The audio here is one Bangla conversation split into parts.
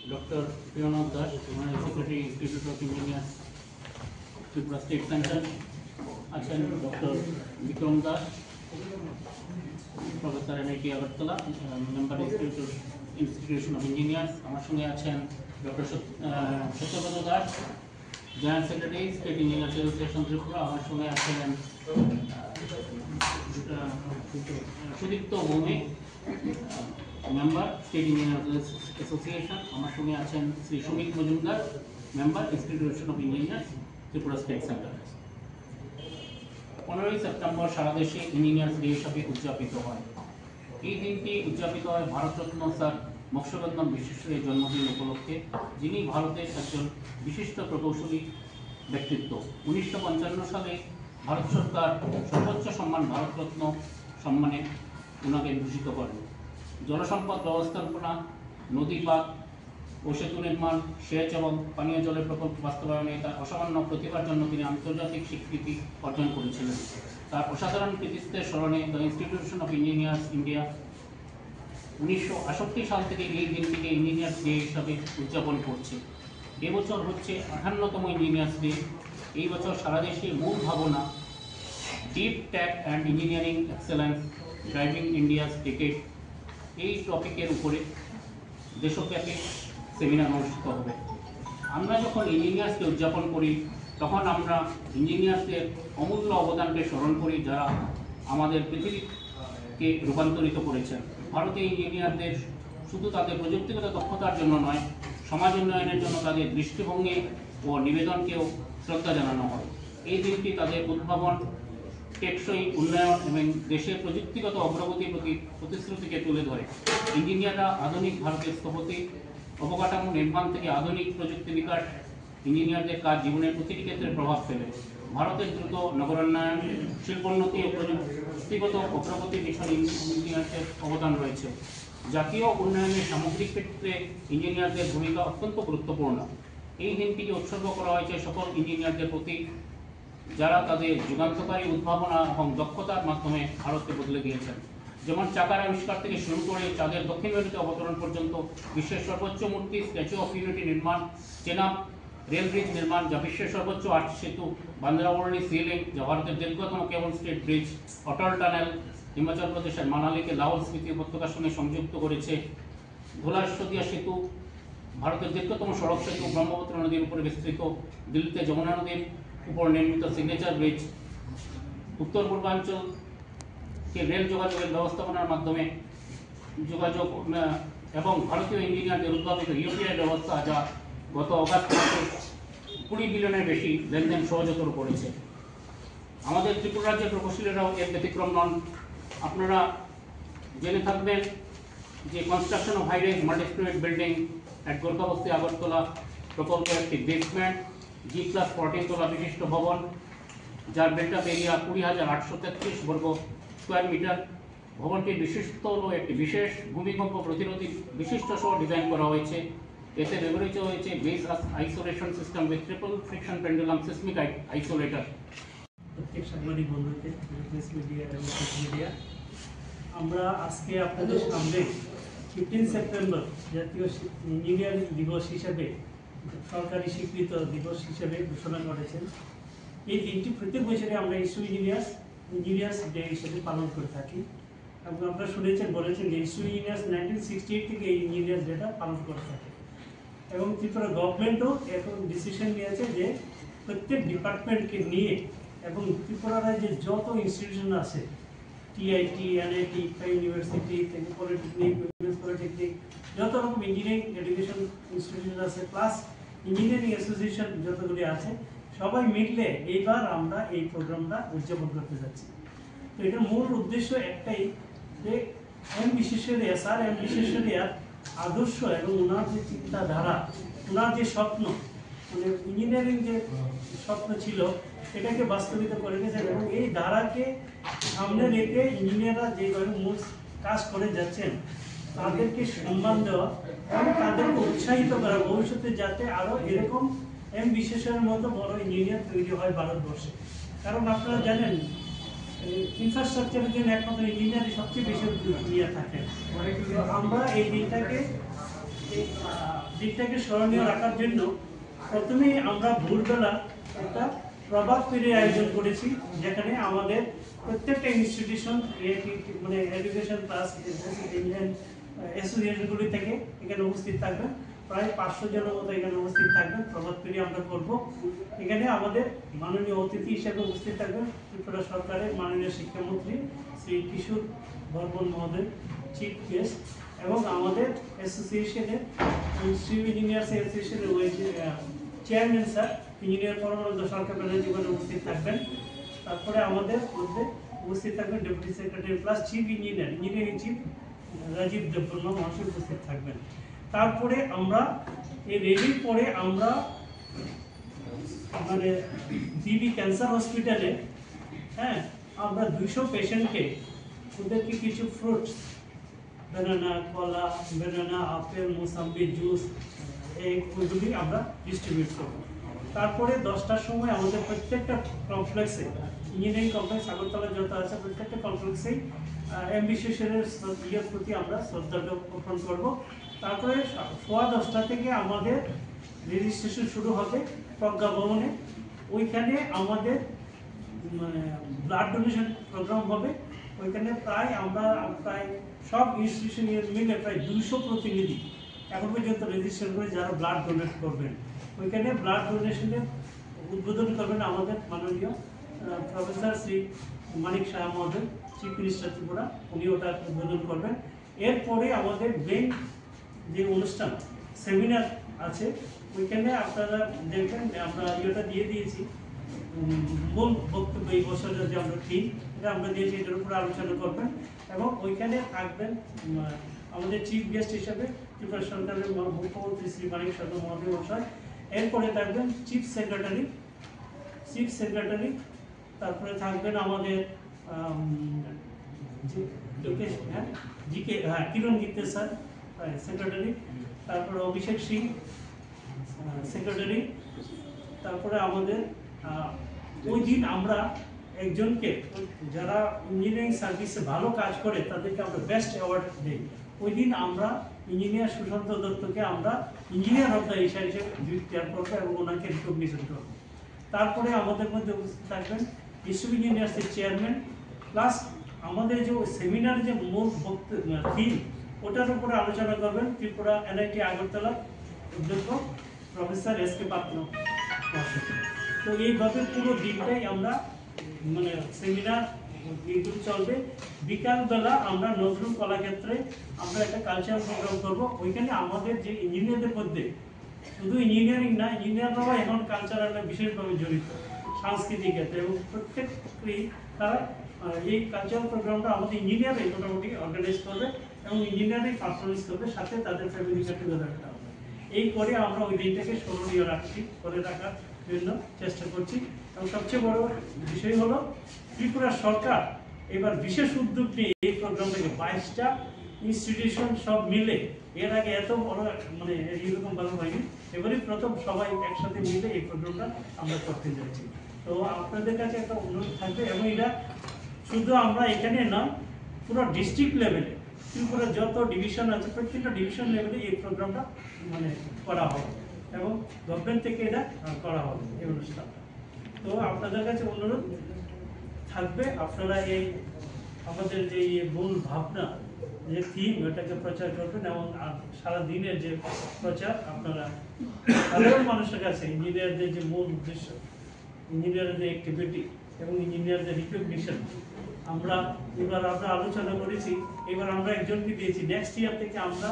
Dr. Pranav Das, Secretary, Institute of Engineers, Tripura State Center, আছেন doctor Bikram Das, professor MIT Agartala, member institution of engineers. আমার সঙ্গে আছেন doctor Satyabrata Das, joint secretary, state engineers association Tripura. আমার সঙ্গে আছেন Sudipta Bhowmik, member state engineers association. আমার সঙ্গে আছেন Shri Sumit Majumdar, member institution of engineers, Tripura state centre. 15ই সেপ্টেম্বর সারা দেশে ইঞ্জিনিয়ার্স ডে হিসাবে উদযাপিত হয়। এই দিনটি উদযাপিত হয় ভারতরত্ন স্যার মৎস্যরত্নম বিশ্বেশ্বরের জন্মদিন উপলক্ষে, যিনি ভারতের একজন বিশিষ্ট প্রকৌশলী ব্যক্তিত্ব। 1955 সালে ভারত সরকার সর্বোচ্চ সম্মান ভারতরত্ন সম্মানে ওনাকে ভূষিত করেন। জলসম্পদ ব্যবস্থাপনা, নদী পাক ও সেতু নির্মাণ, সেচ এবং পানীয় জলের প্রকল্প বাস্তবায়নে তার অসামান্য প্রতিভার জন্য তিনি আন্তর্জাতিক স্বীকৃতি অর্জন করেছিলেন। তার অসাধারণ কৃতিত্বের স্মরণে the institution of engineers India 1968 সাল থেকে এই দিনটিকে ইঞ্জিনিয়ার্স ডে হিসাবে উদযাপন করছে। এবছর হচ্ছে 58তম ইঞ্জিনিয়ার্স ডে। এই বছর সারা দেশে মূল ভাবনা deep tech and engineering excellence driving India's ticket, এই টপিকের উপরে দেশব্যাপী সেমিনার অনুষ্ঠিত হবে। আমরা যখন ইঞ্জিনিয়ার্সকে উদযাপন করি, তখন আমরা ইঞ্জিনিয়ার্সদের অমূল্য অবদানকে স্মরণ করি, যারা আমাদের পৃথিবীকে রূপান্তরিত করেছেন। ভারতীয় ইঞ্জিনিয়ারদের শুধু তাদের প্রযুক্তিগত দক্ষতার জন্য নয়, সমাজ উন্নয়নের জন্য তাদের দৃষ্টিভঙ্গি ও নিবেদনকেও শ্রদ্ধা জানানো হয়। এই দিনটি তাদের উদ্ভাবন, টেকসই উন্নয়ন এবং দেশের প্রযুক্তিগত অগ্রগতির প্রতি প্রতিশ্রুতিকে তুলে ধরে। ইঞ্জিনিয়াররা আধুনিক ভারতের স্থপতি, অবকাঠামো নির্মাণ থেকে আধুনিক প্রযুক্তি বিকাশ, ইঞ্জিনিয়ারদের কাজ জীবনের প্রতিটি ক্ষেত্রে প্রভাব ফেলে। ভারতের দ্রুত নগরায়ন, শিল্পোন্নতি ও প্রযুক্তিগত অগ্রগতির পিছনে ইঞ্জিনিয়ারদের অবদান রয়েছে। জাতীয় উন্নয়নের সামগ্রিক ক্ষেত্রে ইঞ্জিনিয়ারদের ভূমিকা অত্যন্ত গুরুত্বপূর্ণ। এই দিনটিকে উৎসর্গ করা হয়েছে সকল ইঞ্জিনিয়ারদের প্রতি, যারা তাদের যুগান্তকারী উদ্ভাবনা এবং দক্ষতার মাধ্যমে ভারতকে বদলে দিয়েছেন। যেমন চাকার আবিষ্কার থেকে শুরু করে চাঁদের দক্ষিণ মেরুতে অবতরণ পর্যন্ত, বিশ্বের সর্বোচ্চ মূর্তি স্ট্যাচু অফ ইউনিটি নির্মাণ, চেনাব রেল ব্রিজ নির্মাণ, যা বিশ্বের সর্বোচ্চ আর্ট সেতু, বান্দ্রাবরণী সি লিঙ্ক, যা ভারতের দীর্ঘতম কেবল স্টেট ব্রিজ, অটল টানেল, হিমাচল প্রদেশের মানালিকে লাহোল স্মৃতি উপত্যকার সঙ্গে সংযুক্ত করেছে, ধুলাশদিয়া সেতু, ভারতের দীর্ঘতম সড়ক সেতু, ব্রহ্মপুত্র নদীর উপরে বিস্তৃত, দিল্লিতে যমুনা নদীর উপর নির্মিত সিগনেচার ব্রিজ, উত্তর পূর্বাঞ্চলকে রেল যোগাযোগের ব্যবস্থাপনার মাধ্যমে যোগাযোগ এবং ভারতীয় ইঞ্জিনিয়ারদের উদ্ভাবিত ইউপিআই ব্যবস্থা, যা গত অগাস্ট মাসে 20 বিলিয়নের বেশি লেনদেন সহজতর করেছে। আমাদের ত্রিপুরা রাজ্যের প্রকৌশলীরাও এর ব্যতিক্রম নন। আপনারা জেনে থাকবেন যে construction of high rise multi storeyed building at Gorkhabasti Agartala প্রকল্প একটি বেসমেন্ট G+14 তলা বিশিষ্ট ভবন, যার বিল্ট-আপ এরিয়া 20,833 বর্গ স্কোয়ার মিটার। ভবনটির বিশিষ্ট হল একটি বিশেষ ভূমিকম্প প্রতিরোধী বিশিষ্ট সহ ডিজাইন করা হয়েছে। এতে ব্যবহৃত হয়েছে base isolation system with triple friction pendulum seismic isolator. প্রত্যেক সাংবাদিক বন্ধুকে, প্রেস মিডিয়া এবং মিডিয়া, আমরা আজকে আপনাদের সামনে 15 সেপ্টেম্বর জাতীয় ইঞ্জিনিয়ারিং দিবস হিসেবে, সরকারি স্বীকৃত দিবস হিসেবে ঘোষণা করেছেন। এই দিনটি প্রত্যেক বছরে আমরা ইঞ্জিনিয়ার্স ডে হিসেবে পালন করে থাকি। এবং আপনারা শুনেছেন, বলেছেন যে ইঞ্জিনিয়ার্স 1968 থেকে এই ইঞ্জিনিয়ার্স ডেটা পালন করে থাকে। এবং ত্রিপুরা গভর্নমেন্টও এখন ডিসিশন নিয়েছে যে প্রত্যেক ডিপার্টমেন্টকে নিয়ে এবং ত্রিপুরা রাজ্যে যত ইনস্টিটিউশন আছে, TIT, NIT, ইউনিভার্সিটি থেকে পলিটেকনিক, পলিটেকনিক, যত রকম ইঞ্জিনিয়ারিং এডুকেশন ইনস্টিটিউশন আছে, প্লাস ইঞ্জিনিয়ারিং অ্যাসোসিয়েশন যতগুলি আছে, সবাই মিললে এইবার আমরা এই প্রোগ্রামটা উদযাপন করতে যাচ্ছি। তো এটার মূল উদ্দেশ্য একটাই, যে এম বিশ্বেশ্বরাইয়ার আদর্শ এবং ওনার যে চিন্তাধারা, ওনার যে স্বপ্ন, মানে ইঞ্জিনিয়ারিং যে স্বপ্ন ছিল, এটাকে বাস্তবিত করে গেছেন। এবং এই ধারাকে সামনে রেখে ইঞ্জিনিয়াররা যেভাবে মূল কাজ করে যাচ্ছেন, তাদেরকে সম্মান দেওয়া এবং তাদেরকে উৎসাহিত করা, ভবিষ্যতে যাতে আরও এরকম এম বিশ্বেশ্বরের মতো বড় ইঞ্জিনিয়ার তৈরি হয় ভারতবর্ষে। কারণ আপনারা জানেন, ইনফ্রাস্ট্রাকচারের জন্য একমাত্র ইঞ্জিনিয়ারই সবচেয়ে বেশি ইয়ে থাকে। আমরা এই দিনটাকে এই দিকটাকে স্মরণীয় রাখার জন্য প্রথমেই আমরা ভোরবেলা একটা প্রভাত ফেরির আয়োজন করেছি, যেখানে আমাদের প্রত্যেকটা ইনস্টিটিউশন মানে এডুকেশন প্লাস অ্যাসোসিয়েশনগুলি থেকে এখানে উপস্থিত থাকবেন। প্রায় 500 জনের মতো এখানে উপস্থিত থাকবেন। প্রভাত ফেরি আমরা করব। এখানে আমাদের মাননীয় অতিথি হিসেবে উপস্থিত থাকবেন ত্রিপুরা সরকারের মাননীয় শিক্ষামন্ত্রী শ্রী কিশোর বর্মন মহোদয়, চিফ গেস্ট, এবং আমাদের অ্যাসোসিয়েশনের সিভিল ইঞ্জিনিয়ার্স অ্যাসোসিয়েশনের chairman sir engineer Paramananda Sarkar Banerjee উপস্থিত থাকবেন। তারপরে আমাদের মধ্যে উপস্থিত থাকবেন deputy secretary plus chief engineering chief Rajib Debbarma মহাশয় উপস্থিত থাকবেন। তারপরে আমরা এই রেলির পরে আমরা মানে জিবি ক্যান্সার হসপিটালে আমরা 200 পেশেন্টকে ওদেরকে কিছু ফ্রুটস, বেনানা, কলা, বেনানা, আপেল, মোসাম্বি জুস এইগুলি আমরা ডিস্ট্রিবিউট করব। তারপরে 10টার সময় আমাদের প্রত্যেকটা কমপ্লেক্সে, ইঞ্জিনিয়ারিং কমপ্লেক্স আগরতলা যত আছে প্রত্যেকটা কমপ্লেক্সেই বিশ্বেশ্বরের ইয়ের প্রতি আমরা শ্রদ্ধা জ্ঞাপন করব। তারপরে 10:15 থেকে আমাদের রেজিস্ট্রেশন শুরু হবে প্রজ্ঞা ভবনে। ওইখানে আমাদের ব্লাড ডোনেশন প্রোগ্রাম হবে। ওইখানে আমরা প্রায় সব ইনস্টিটিউশন মিলে প্রায় 200 প্রতিনিধি এখন পর্যন্ত রেজিস্ট্রেশন করে যারা ব্লাড ডোনেট করবেন। ওইখানে ব্লাড ডোনেশনের উদ্বোধন করবেন আমাদের মাননীয় প্রফেসর শ্রী মানিক শাহ মহোদয়, চিফ মিনিস্টার ত্রিপুরা, উনি ওটা উদ্বোধন করবেন। এরপরে আমাদের মেইন যে অনুষ্ঠান সেমিনার আছে, ওইখানে আপনারা দেখবেন আমরা ইয়েটা দিয়ে দিয়েছি, মূল বক্তব্য এই বছরের যে আমরা থিম এটা আমরা দিয়েছি, এটার উপরে আলোচনা করবেন। এবং ওইখানে থাকবেন আমাদের চিফ গেস্ট হিসেবে ত্রিপুরা সরকারের মুখ্যমন্ত্রী শ্রী মানিক শাহ মহোদয়। এরপরে থাকবেন চিফ সেক্রেটারি, তারপরে থাকবেন আমাদের কিরণ গীতে স্যার সেক্রেটারি, তারপরে অভিষেক সিং সেক্রেটারি। তারপরে আমাদের ওই দিন আমরা একজনকে যারা ইঞ্জিনিয়ারিং সার্ভিসে ভালো কাজ করে তাদেরকে আমরা বেস্ট অ্যাওয়ার্ড দিই। ওই দিন আমরা ইঞ্জিনিয়ার সুশান্ত দত্তকে আমরা ইঞ্জিনিয়ার অফ দ্য এশিয়া হিসেবে ডিক্লেয়ার করবো এবং ওনাকে রিকগনিশন করবো। তারপরে আমাদের মধ্যে উপস্থিত থাকবেন ইস্যু ইঞ্জিনিয়ার্সের চেয়ারম্যান, প্লাস আমাদের যে সেমিনার যে মূল থিম ওটার উপরে আলোচনা করবেন ত্রিপুরা এনআইটি আগরতলা অধ্যক্ষ প্রফেসর এস.কে. পাত্র। তো এইভাবে পুরো দিনটাই আমরা মানে সেমিনার এইগুলো চলবে। বিকালবেলা আমরা নজরুল কলাক্ষেত্রে আমরা একটা কালচারাল প্রোগ্রাম করব। ওইখানে আমাদের যে ইঞ্জিনিয়ারদের মধ্যে শুধু ইঞ্জিনিয়ারিং না, ইঞ্জিনিয়াররাও এখন কালচারালে বিশেষভাবে জড়িত সাংস্কৃতিক ক্ষেত্রে, এবং প্রত্যেকেই তারা এই কালচারাল প্রোগ্রামটা আমাদের ইঞ্জিনিয়ারই মোটামুটি অর্গানাইজ করবে এবং ইঞ্জিনিয়ারই পারফরমেন্স করবে, সাথে তাদের ফ্যামিলি গেট-টুগেদারটা হবে। এই করে আমরা ওই দিনটাকে স্মরণীয় করে রাখার জন্য চেষ্টা করছি। এবং সবচেয়ে বড় বিষয় হলো ত্রিপুরা সরকার এবার বিশেষ উদ্যোগ নিয়ে এই প্রোগ্রামটাকে 22টা ইনস্টিটিউশন সব মিলে, এর আগে এত বড় মানে এইরকম ভালো হয়নি, এবারই প্রথম সবাই একসাথে মিলে এই প্রোগ্রামটা আমরা করতে যাচ্ছি। তো আপনাদের কাছে একটা অনুরোধ থাকবে, এবং এটা শুধু আমরা এখানে নয়, পুরো ডিস্ট্রিক্ট লেভেলে ত্রিপুরা যত ডিভিশন আছে প্রত্যেকটা ডিভিশন লেভেলে এই প্রোগ্রামটা মানে করা হবে এবং গভর্নমেন্ট থেকে এটা করা হবে এই অনুষ্ঠানটা। তো আপনাদের কাছে অনুরোধ থাকবে, আপনারা এই আমাদের যে মূল ভাবনা যে থিম ওটাকে প্রচার করবেন, এবং সারা দিনের যে প্রচার আপনারা সাধারণ মানুষের কাছে ইঞ্জিনিয়ারদের যে মূল উদ্দেশ্য, ইঞ্জিনিয়ারদের অ্যাক্টিভিটি এবং ইঞ্জিনিয়ারদের রিকগনিশন আমরা আলোচনা করেছি। এবার আমরা একজনকে দিয়েছি, নেক্সট ইয়ার থেকে আমরা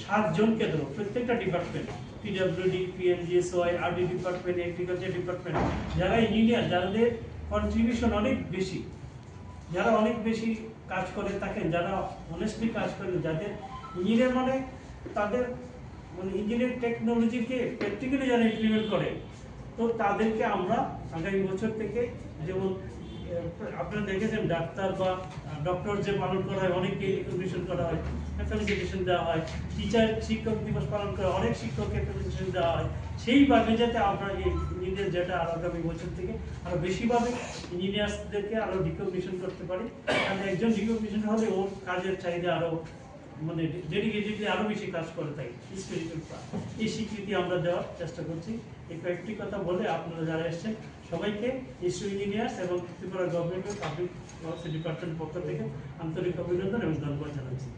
7 জনকে দেবো প্রত্যেকটা department, PWD, PMGSY, RD department, agriculture department, যারা ইঞ্জিনিয়ার যাদের কন্ট্রিবিউশন অনেক বেশি, যারা অনেক বেশি কাজ করে থাকেন, যারা অনেস্টলি কাজ করেন, যাদের ইঞ্জিনিয়ার মানে তাদের মানে ইঞ্জিনিয়ারিং টেকনোলজিকে প্র্যাকটিক্যালি যারা ইমপ্লিমেন্ট করে, তো তাদেরকে আমরা আগামী বছর থেকে, যেমন আপনারা দেখেছেন ডাক্তার বা ডক্টর যে পালন করা হয় অনেককে রিকগনিশন করা হয়, ফেলিসিটেশন দেওয়া হয়, টিচার শিক্ষক দিবস পালন করা হয় অনেক শিক্ষককে ফেলিসিটেশন দেওয়া হয়। সেইভাবে যাতে আমরা এই ইঞ্জিনিয়ার যেটা আগামী বছর থেকে আরও বেশিভাবে ইঞ্জিনিয়ার্সদেরকে আরও রিকগনিশন করতে পারি, তাহলে একজন রিকগনিশন হলে ওর কাজের চাহিদা আরও মানে ডেডিকেটেডলি আরও বেশি কাজ করে থাকি স্পিরিচুয়াল, এই স্বীকৃতি আমরা দেওয়ার চেষ্টা করছি। এই কয়েকটি কথা বলে আপনারা যারা এসছেন সবাইকে ইস্যু ইঞ্জিনিয়ার্স এবং ত্রিপুরা গভর্নমেন্টের পাবলিক ডিপার্টমেন্টের পক্ষ থেকে আন্তরিক অভিনন্দন এবং ধন্যবাদ জানাচ্ছি।